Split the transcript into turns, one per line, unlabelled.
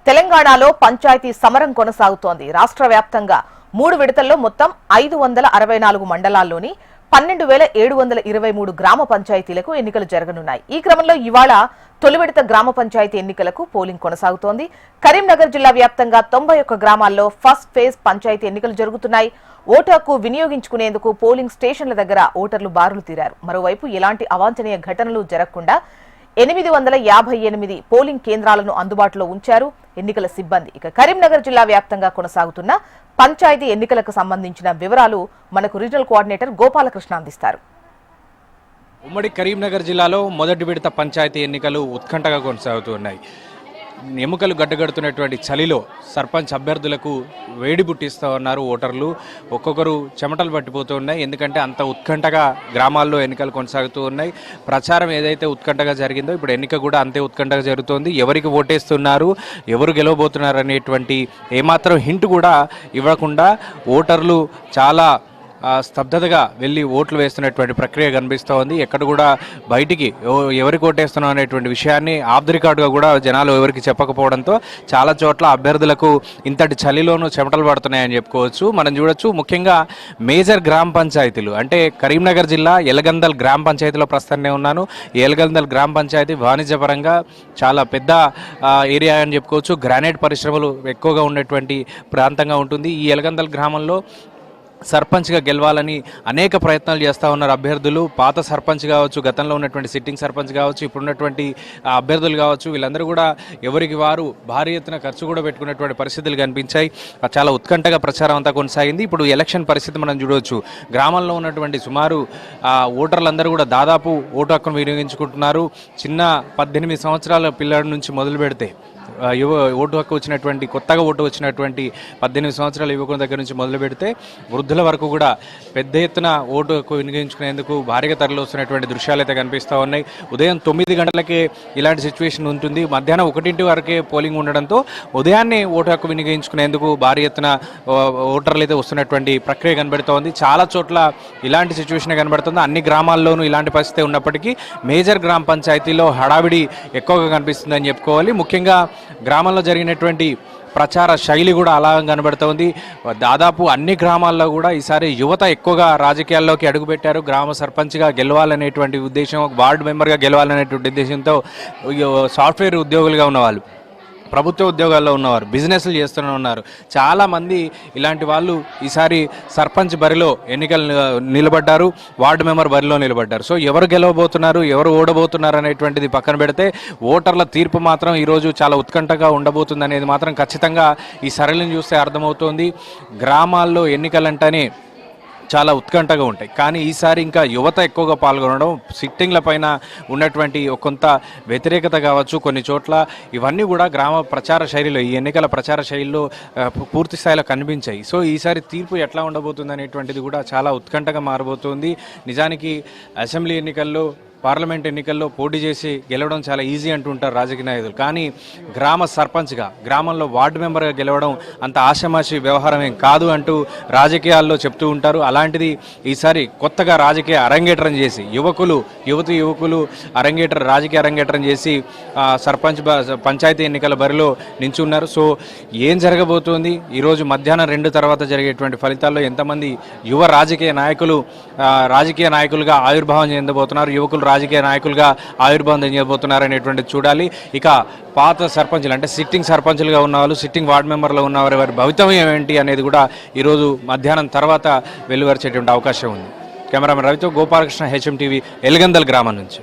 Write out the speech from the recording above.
తెలంగాణలో పంచాయతీ సమరం కొనసాగుతోంది. రాష్ట్ర వ్యాప్తంగా 3 విడతల్లో మొత్తం 564 మండలాల్లోని 12,723 గ్రామ పంచాయతీలకు ఎన్నికలు జరగనున్నాయి. ఈ క్రమంలో ఇవాళ తొలి విడత గ్రామ పంచాయతీ ఎన్నికలకు పోలింగ్ కొనసాగుతోంది. కరీంనగర్ జిల్లా వ్యాప్తంగా 91 గ్రామాల్లో ఫస్ట్ ఫేజ్ పంచాయతీ ఎన్నికలు జరుగుతున్నాయి. ఓటు హక్కు వినియోగించుకునేందుకు పోలింగ్ స్టేషన్ల దగ్గర ఓటర్లు బారులు తీరారు. మరోవైపు ఎలాంటి అవాంఛనీయ ఘటనలు జరగకుండా 858 పోలింగ్ కేంద్రాలను అందుబాటులో ఉంచారు ఎన్నికల సిబ్బంది. ఇక కరీంనగర్ జిల్లా వ్యాప్తంగా కొనసాగుతున్న పంచాయతీ ఎన్నికలకు సంబంధించిన వివరాలు మనకు రీజనల్ కోఆర్డినేటర్ గోపాలకృష్ణ అందిస్తారు.
ఉమ్మడి కరీంనగర్ జిల్లాలో మొదటి విడత పంచాయతీ ఎన్నికలు ఉత్కంఠగా కొనసాగుతున్నాయి. ఎముకలు గడ్డగడుతున్నటువంటి చలిలో సర్పంచ్ అభ్యర్థులకు వేడి పుట్టిస్తూ ఉన్నారు ఓటర్లు. ఒక్కొక్కరు చెమటలు పట్టిపోతూ ఉన్నాయి. ఎందుకంటే అంత ఉత్కంఠగా గ్రామాల్లో ఎన్నికలు కొనసాగుతూ ఉన్నాయి. ప్రచారం ఏదైతే ఉత్కంఠగా జరిగిందో ఇప్పుడు ఎన్నిక కూడా అంతే ఉత్కంఠగా జరుగుతోంది. ఎవరికి ఓటేస్తున్నారు, ఎవరు గెలవబోతున్నారు అనేటువంటి ఏమాత్రం హింట్ కూడా ఇవ్వకుండా ఓటర్లు చాలా స్తబ్దతగా వెళ్ళి ఓట్లు వేస్తున్నటువంటి ప్రక్రియ కనిపిస్తూ ఉంది. ఎక్కడ కూడా బయటికి ఎవరికి ఓటేస్తున్నాం అనేటువంటి విషయాన్ని ఆఫ్ ది రికార్డుగా కూడా జనాలు ఎవరికి చెప్పకపోవడంతో చాలా చోట్ల అభ్యర్థులకు ఇంతటి చలిలోనూ చెమటలు పడుతున్నాయని చెప్పుకోవచ్చు. మనం చూడొచ్చు, ముఖ్యంగా మేజర్ గ్రామ పంచాయతీలు అంటే కరీంనగర్ జిల్లా ఎలగందల్ గ్రామ పంచాయతీలో ప్రస్తుతానే ఉన్నాను. ఎలగందల్ గ్రామ పంచాయతీ వాణిజ్యపరంగా చాలా పెద్ద ఏరియా అని చెప్పుకోవచ్చు. గ్రానైట్ పరిశ్రమలు ఎక్కువగా ఉన్నటువంటి ప్రాంతంగా ఉంటుంది. ఈ ఎలగందల్ గ్రామంలో సర్పంచ్గా గెలవాలని అనేక ప్రయత్నాలు చేస్తూ ఉన్నారు అభ్యర్థులు. పాత సర్పంచ్ కావచ్చు, గతంలో ఉన్నటువంటి సిట్టింగ్ సర్పంచ్ కావచ్చు, ఇప్పుడున్నటువంటి అభ్యర్థులు కావచ్చు, వీళ్ళందరూ కూడా ఎవరికి వారు భారీ ఎత్తున ఖర్చు కూడా పెట్టుకున్నటువంటి పరిస్థితులు కనిపించాయి. చాలా ఉత్కంఠగా ప్రచారం అంతా కొనసాగింది. ఇప్పుడు ఎలక్షన్ పరిస్థితి మనం చూడవచ్చు. గ్రామంలో ఉన్నటువంటి సుమారు ఓటర్లందరూ కూడా దాదాపు ఓటు హక్కును వినియోగించుకుంటున్నారు. చిన్న 18 సంవత్సరాల పిల్లల నుంచి మొదలు పెడితే ఓటు హక్కు వచ్చినటువంటి కొత్తగా ఓటు వచ్చినటువంటి 18 సంవత్సరాల యువకుల దగ్గర నుంచి మొదలు పెడితే వృద్ధుల వరకు కూడా పెద్ద ఎత్తున ఓటు హక్కు వినియోగించుకునేందుకు భారీగా తరలి వస్తున్నటువంటి దృశ్యాలు అయితే కనిపిస్తూ ఉన్నాయి. ఉదయం 9 గంటలకే ఇలాంటి సిచ్యువేషన్ ఉంటుంది. మధ్యాహ్నం 1 వరకే పోలింగ్ ఉండడంతో ఉదయాన్నే ఓటు హక్కు వినియోగించుకునేందుకు భారీ ఎత్తున ఓటర్లు అయితే వస్తున్నటువంటి ప్రక్రియ కనబడుతోంది. చాలా చోట్ల ఇలాంటి సిచ్యువేషన్ కనబడుతుంది. అన్ని గ్రామాల్లోనూ ఇలాంటి పరిస్థితి ఉన్నప్పటికీ మేజర్ గ్రామ పంచాయతీలో హడావిడి ఎక్కువగా కనిపిస్తుందని చెప్పుకోవాలి. ముఖ్యంగా గ్రామంలో జరిగినటువంటి ప్రచార శైలి కూడా అలా కనబడుతోంది. దాదాపు అన్ని గ్రామాల్లో కూడా ఈసారి యువత ఎక్కువగా రాజకీయాల్లోకి అడుగుపెట్టారు. గ్రామ సర్పంచ్గా గెలవాలనేటువంటి ఉద్దేశం, వార్డు మెంబర్గా గెలవాలనేటువంటి ఉద్దేశంతో సాఫ్ట్వేర్ ఉద్యోగులుగా ఉన్నవాళ్ళు, ప్రభుత్వ ఉద్యోగాల్లో ఉన్నవారు, బిజినెస్లు చేస్తూనే ఉన్నారు. చాలామంది ఇలాంటి వాళ్ళు ఈసారి సర్పంచ్ బరిలో ఎన్నికలు నిలబడ్డారు, వార్డు మెంబర్ బరిలో నిలబడ్డారు. సో ఎవరు గెలవబోతున్నారు, ఎవరు ఓడబోతున్నారు అనేటువంటిది పక్కన పెడితే ఓటర్ల తీర్పు మాత్రం ఈరోజు చాలా ఉత్కంఠగా ఉండబోతుంది అనేది మాత్రం ఖచ్చితంగా ఈ సరళిని చూస్తే అర్థమవుతోంది. గ్రామాల్లో ఎన్నికలంటేనే చాలా ఉత్కంఠగా ఉంటాయి. కానీ ఈసారి ఇంకా యువత ఎక్కువగా పాల్గొనడం, సిట్టింగ్ల పైన ఉన్నటువంటి కొంత వ్యతిరేకత కావచ్చు కొన్ని చోట్ల, ఇవన్నీ కూడా గ్రామ ప్రచార శైలిలో, ఈ ఎన్నికల ప్రచార శైలిలో పూర్తి స్థాయిలో కనిపించాయి. సో ఈసారి తీర్పు ఎట్లా ఉండబోతుంది అనేటువంటిది కూడా చాలా ఉత్కంఠగా మారబోతుంది. నిజానికి అసెంబ్లీ ఎన్నికల్లో, పార్లమెంట్ ఎన్నికల్లో పోటీ చేసి గెలవడం చాలా ఈజీ అంటుంటారు రాజకీయ నాయకులు. కానీ గ్రామ సర్పంచ్గా, గ్రామంలో వార్డు మెంబర్గా గెలవడం అంత ఆషామాషి వ్యవహారం ఏం కాదు అంటూ రాజకీయాల్లో చెప్తూ ఉంటారు. అలాంటిది ఈసారి కొత్తగా రాజకీయ అరంగేట్రం చేసి యువకులు రాజకీయ అరంగేట్రం చేసి పంచాయతీ ఎన్నికల బరిలో నించున్నారు. సో ఏం జరగబోతోంది, ఈరోజు మధ్యాహ్నం 2 తర్వాత జరిగేటువంటి ఫలితాల్లో ఎంతమంది యువ రాజకీయ నాయకులుగా ఆవిర్భావం చెందబోతున్నారు, యువకులు రాజకీయ నాయకులుగా ఆవిర్భావం చెందబోతున్నారు అనేటువంటిది చూడాలి. ఇక పాత సర్పంచులు అంటే సిట్టింగ్ సర్పంచులుగా ఉన్నవాళ్ళు, సిట్టింగ్ వార్డు మెంబర్లో ఉన్నవారు, వారి భవితవ్యం ఏంటి అనేది కూడా ఈరోజు మధ్యాహ్నం తర్వాత వెలువరిచేటువంటి అవకాశం ఉంది. కెమెరామెన్ రవితో గోపాలకృష్ణ, HM TV, ఎలగందల్ గ్రామం నుంచి.